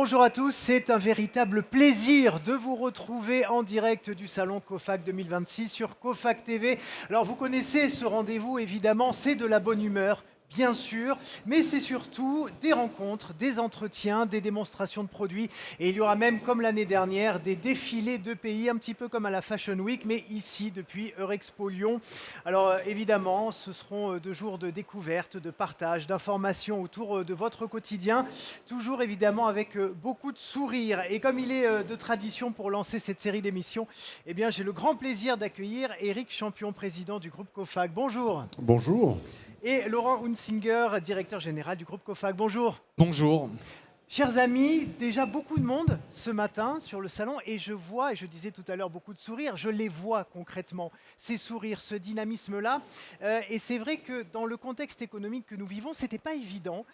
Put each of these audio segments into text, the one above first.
Bonjour à tous, c'est un véritable plaisir de vous retrouver en direct du salon COFAC 2026 sur COFAC TV. Alors vous connaissez ce rendez-vous évidemment, c'est de la bonne humeur. Bien sûr, mais c'est surtout des rencontres, des entretiens, des démonstrations de produits. Et il y aura même, comme l'année dernière, des défilés de pays, un petit peu comme à la Fashion Week, mais ici, depuis Eurexpo Lyon. Alors évidemment, ce seront 2 jours de découverte, de partage, d'informations autour de votre quotidien, toujours évidemment avec beaucoup de sourires. Et comme il est de tradition pour lancer cette série d'émissions, eh bien j'ai le grand plaisir d'accueillir Éric Champion, président du groupe COFAC. Bonjour. Bonjour. Et Laurent Hunsinger, directeur général du groupe COFAC. Bonjour. Bonjour. Chers amis, déjà beaucoup de monde ce matin sur le salon et je vois, et je disais tout à l'heure beaucoup de sourires, je les vois concrètement, ces sourires, ce dynamisme-là. Et c'est vrai que dans le contexte économique que nous vivons, ce n'était pas évident.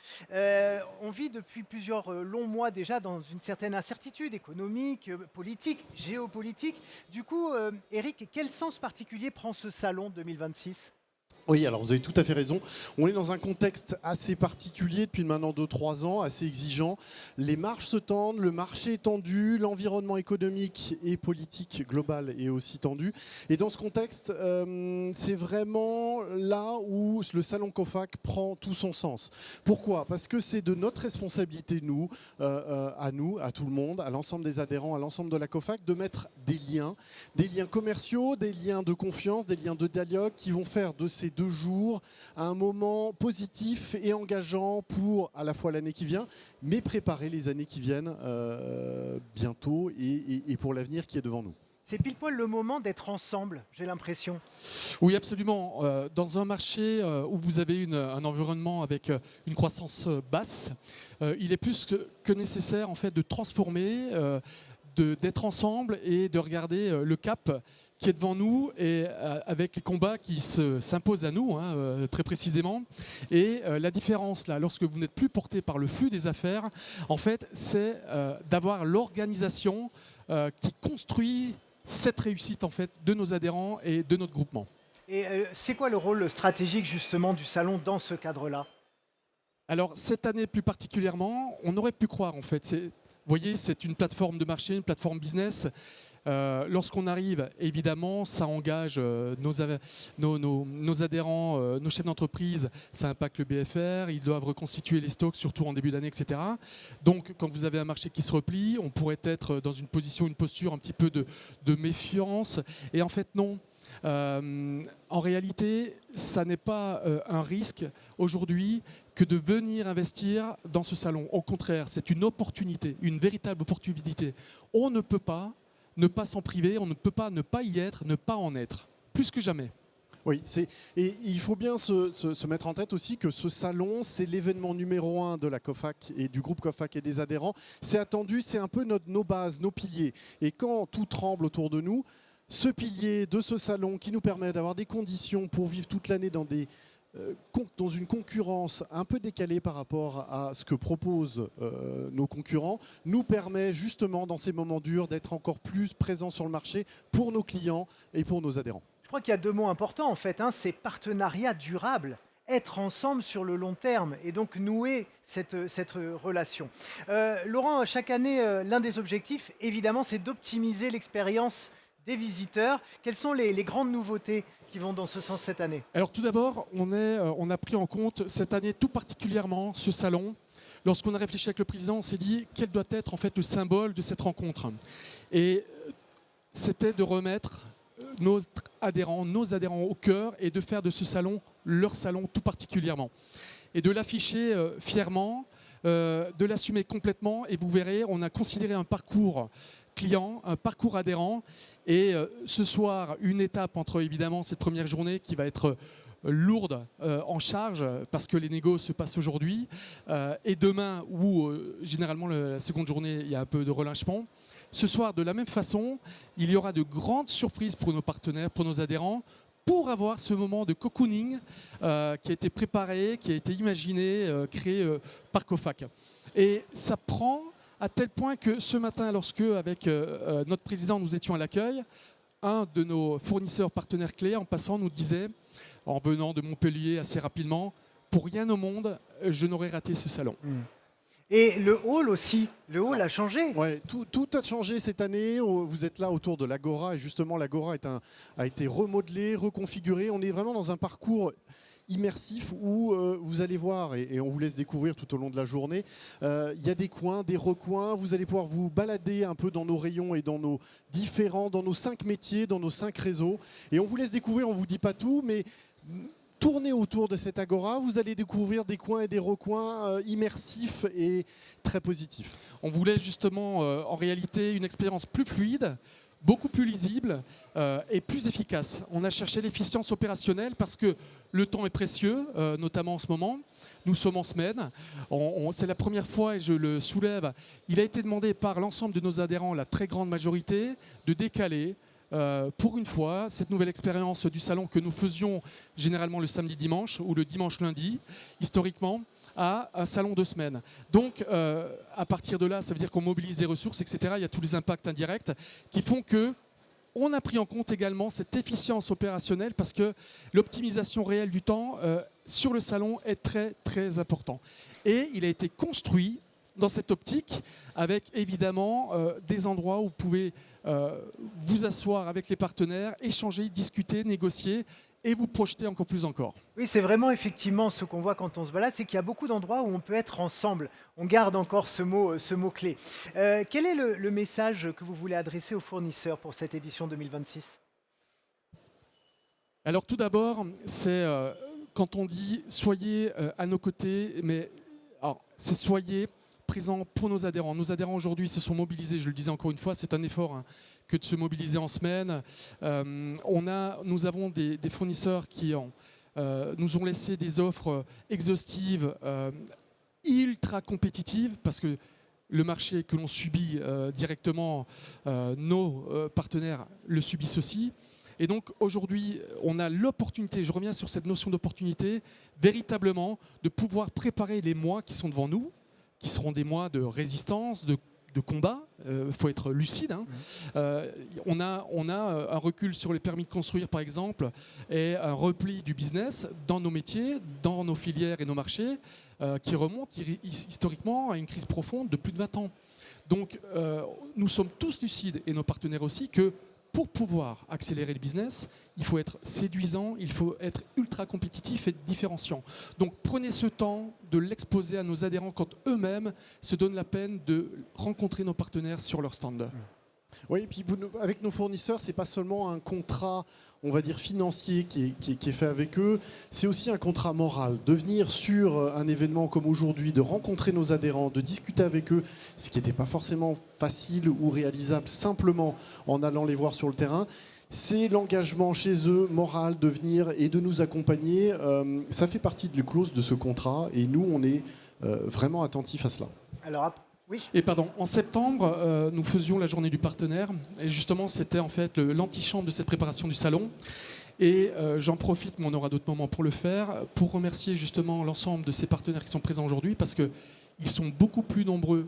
On vit depuis plusieurs longs mois déjà dans une certaine incertitude économique, politique, géopolitique. Du coup, Éric, quel sens particulier prend ce salon 2026 ? Oui, alors vous avez tout à fait raison. On est dans un contexte assez particulier depuis maintenant 2-3 ans, assez exigeant. Les marges se tendent, le marché est tendu, l'environnement économique et politique global est aussi tendu. Et dans ce contexte, c'est vraiment là où le salon COFAC prend tout son sens. Pourquoi ? Parce que c'est de notre responsabilité, à tout le monde, à l'ensemble des adhérents, à l'ensemble de la COFAC, de mettre des liens commerciaux, des liens de confiance, des liens de dialogue qui vont faire de ces 2 jours un moment positif et engageant pour à la fois l'année qui vient, mais préparer les années qui viennent bientôt et pour l'avenir qui est devant nous. C'est pile poil le moment d'être ensemble, j'ai l'impression. Oui, absolument. Dans un marché où vous avez un environnement avec une croissance basse, il est plus que nécessaire en fait de transformer, d'être ensemble et de regarder le cap qui est devant nous et avec les combats qui s'imposent à nous, très précisément. Et la différence, là, lorsque vous n'êtes plus porté par le flux des affaires, en fait, c'est d'avoir l'organisation qui construit cette réussite en fait, de nos adhérents et de notre groupement. Et c'est quoi le rôle stratégique justement du salon dans ce cadre-là ? Alors, cette année plus particulièrement, on aurait pu croire en fait. Vous voyez, c'est une plateforme de marché, une plateforme business. Lorsqu'on arrive, évidemment, ça engage nos adhérents, nos chefs d'entreprise, ça impacte le BFR, ils doivent reconstituer les stocks, surtout en début d'année, etc. Donc, quand vous avez un marché qui se replie, on pourrait être dans une posture un petit peu de méfiance. Et en fait, non. En réalité, ça n'est pas un risque aujourd'hui que de venir investir dans ce salon. Au contraire, c'est une opportunité, une véritable opportunité. On ne peut pas ne pas s'en priver, on ne peut pas ne pas y être, ne pas en être, plus que jamais. Oui, et il faut bien se mettre en tête aussi que ce salon, c'est l'événement numéro 1 de la COFAC et du groupe COFAC et des adhérents. C'est attendu, c'est un peu nos bases, nos piliers. Et quand tout tremble autour de nous, ce pilier de ce salon qui nous permet d'avoir des conditions pour vivre toute l'année dans une concurrence un peu décalée par rapport à ce que proposent nos concurrents, nous permet justement dans ces moments durs d'être encore plus présents sur le marché pour nos clients et pour nos adhérents. Je crois qu'il y a 2 mots importants en fait, c'est partenariat durable. Être ensemble sur le long terme et donc nouer cette relation. Laurent, chaque année, l'un des objectifs, évidemment, c'est d'optimiser l'expérience des visiteurs. Quelles sont les grandes nouveautés qui vont dans ce sens cette année ? Alors tout d'abord, on a pris en compte cette année tout particulièrement ce salon. Lorsqu'on a réfléchi avec le président, on s'est dit quel doit être en fait le symbole de cette rencontre. Et c'était de remettre nos adhérents au cœur et de faire de ce salon leur salon tout particulièrement. Et de l'afficher fièrement, de l'assumer complètement. Et vous verrez, on a considéré un parcours client, un parcours adhérent. Et ce soir, une étape entre évidemment cette première journée qui va être lourde en charge parce que les négos se passent aujourd'hui et demain où généralement la seconde journée il y a un peu de relâchement. Ce soir de la même façon il y aura de grandes surprises pour nos partenaires, pour nos adhérents pour avoir ce moment de cocooning qui a été préparé, qui a été imaginé, créé par COFAC. Et ça prend à tel point que ce matin lorsque avec notre président nous étions à l'accueil, un de nos fournisseurs partenaires clés en passant nous disait en venant de Montpellier assez rapidement, pour rien au monde, je n'aurais raté ce salon. Et le hall aussi, le hall a changé. Ouais, tout a changé cette année. Vous êtes là autour de l'Agora et justement l'Agora a été remodelée, reconfigurée. On est vraiment dans un parcours immersif où vous allez voir, et on vous laisse découvrir tout au long de la journée, il y a des coins, des recoins, vous allez pouvoir vous balader un peu dans nos rayons et dans nos 5 métiers, dans nos 5 réseaux. Et on vous laisse découvrir, on ne vous dit pas tout, mais tournez autour de cette Agora, vous allez découvrir des coins et des recoins immersifs et très positifs. On voulait justement, en réalité, une expérience plus fluide, beaucoup plus lisible et plus efficace. On a cherché l'efficience opérationnelle parce que le temps est précieux, notamment en ce moment. Nous sommes en semaine. C'est la première fois, et je le soulève, il a été demandé par l'ensemble de nos adhérents, la très grande majorité, de décaler pour une fois cette nouvelle expérience du salon que nous faisions généralement le samedi-dimanche ou le dimanche-lundi, historiquement, à un salon de semaine. Donc, à partir de là, ça veut dire qu'on mobilise des ressources, etc. Il y a tous les impacts indirects qui font que on a pris en compte également cette efficience opérationnelle parce que l'optimisation réelle du temps sur le salon est très, très important. Et il a été construit dans cette optique avec évidemment des endroits où vous pouvez vous asseoir avec les partenaires, échanger, discuter, négocier et vous projeter encore plus encore. Oui, c'est vraiment effectivement ce qu'on voit quand on se balade, c'est qu'il y a beaucoup d'endroits où on peut être ensemble. On garde encore ce mot-clé. Quel est le message que vous voulez adresser aux fournisseurs pour cette édition 2026 ? Alors tout d'abord, c'est quand on dit soyez à nos côtés, mais c'est soyez présents pour nos adhérents. Nos adhérents aujourd'hui se sont mobilisés, je le disais encore une fois, c'est un effort que de se mobiliser en semaine. Nous avons des fournisseurs qui nous ont laissé des offres exhaustives, ultra compétitives, parce que le marché que l'on subit directement, nos partenaires le subissent aussi. Et donc aujourd'hui, on a l'opportunité, je reviens sur cette notion d'opportunité, véritablement de pouvoir préparer les mois qui sont devant nous, qui seront des mois de résistance, de combat. Faut être lucide. On a un recul sur les permis de construire, par exemple, et un repli du business dans nos métiers, dans nos filières et nos marchés, qui remonte historiquement à une crise profonde de plus de 20 ans. Donc, nous sommes tous lucides, et nos partenaires aussi, que pour pouvoir accélérer le business, il faut être séduisant, il faut être ultra compétitif et différenciant. Donc prenez ce temps de l'exposer à nos adhérents quand eux-mêmes se donnent la peine de rencontrer nos partenaires sur leur stand. Oui, et puis avec nos fournisseurs, c'est pas seulement un contrat, on va dire financier qui est fait avec eux, c'est aussi un contrat moral. De venir sur un événement comme aujourd'hui, de rencontrer nos adhérents, de discuter avec eux, ce qui n'était pas forcément facile ou réalisable simplement en allant les voir sur le terrain. C'est l'engagement chez eux, moral, de venir et de nous accompagner. Ça fait partie de la clause de ce contrat et nous, on est vraiment attentifs à cela. Alors, oui. Et pardon, en septembre, nous faisions la journée du partenaire. Et justement, c'était en fait l'antichambre de cette préparation du salon. Et j'en profite, mais on aura d'autres moments pour le faire, pour remercier justement l'ensemble de ces partenaires qui sont présents aujourd'hui, parce qu'ils sont beaucoup plus nombreux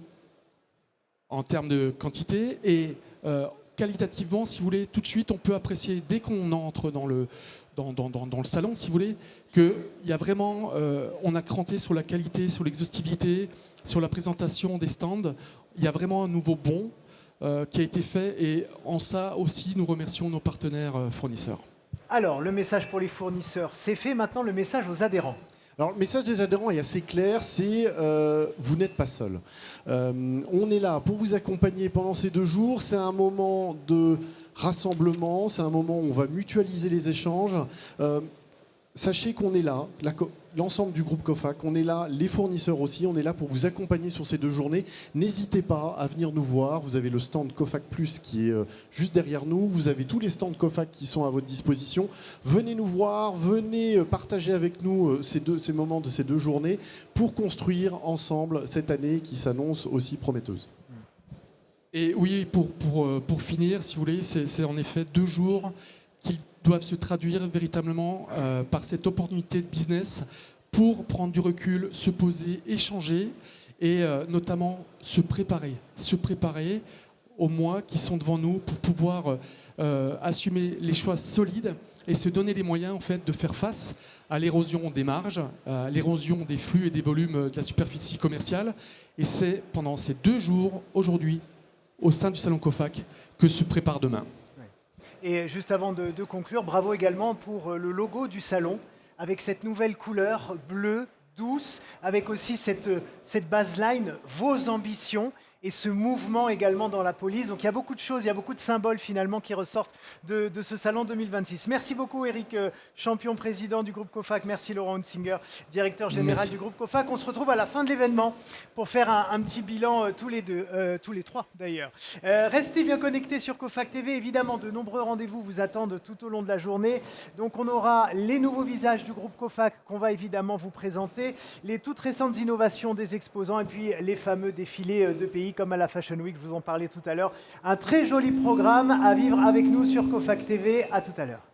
en termes de quantité. Et qualitativement, si vous voulez, tout de suite, on peut apprécier, dès qu'on entre dans le salon, si vous voulez, qu'il y a vraiment, on a cranté sur la qualité, sur l'exhaustivité, sur la présentation des stands. Il y a vraiment un nouveau bond qui a été fait et en ça aussi, nous remercions nos partenaires fournisseurs. Alors, le message pour les fournisseurs, c'est fait. Maintenant, le message aux adhérents. Alors, le message des adhérents est assez clair, c'est vous n'êtes pas seul. On est là pour vous accompagner pendant ces 2 jours. C'est un moment de rassemblement, c'est un moment où on va mutualiser les échanges. Sachez qu'on est là, l'ensemble du groupe COFAC, on est là, les fournisseurs aussi, on est là pour vous accompagner sur ces 2 journées. N'hésitez pas à venir nous voir. Vous avez le stand COFAC Plus qui est juste derrière nous. Vous avez tous les stands COFAC qui sont à votre disposition. Venez nous voir, venez partager avec nous ces moments de ces 2 journées pour construire ensemble cette année qui s'annonce aussi prometteuse. Et oui, pour finir, si vous voulez, c'est en effet 2 jours qui doivent se traduire véritablement par cette opportunité de business pour prendre du recul, se poser, échanger et notamment se préparer. aux mois qui sont devant nous pour pouvoir assumer les choix solides et se donner les moyens en fait, de faire face à l'érosion des marges, à l'érosion des flux et des volumes de la superficie commerciale. Et c'est pendant ces 2 jours, aujourd'hui, au sein du Salon COFAC, que se prépare demain. Et juste avant de conclure, bravo également pour le logo du salon, avec cette nouvelle couleur bleue, douce, avec aussi cette baseline, vos ambitions, et ce mouvement également dans la police. Donc il y a beaucoup de choses, il y a beaucoup de symboles finalement qui ressortent de ce salon 2026. Merci beaucoup Eric Champion, président du groupe COFAC. Merci Laurent Hunsinger, directeur général Merci. du groupe COFAC. On se retrouve à la fin de l'événement pour faire un petit bilan tous les deux, tous les trois d'ailleurs. Restez bien connectés sur COFAC TV. Évidemment, de nombreux rendez-vous vous attendent tout au long de la journée. Donc on aura les nouveaux visages du groupe COFAC qu'on va évidemment vous présenter, les toutes récentes innovations des exposants et puis les fameux défilés de pays comme à la Fashion Week, je vous en parlais tout à l'heure. Un très joli programme à vivre avec nous sur COFAC TV. À tout à l'heure.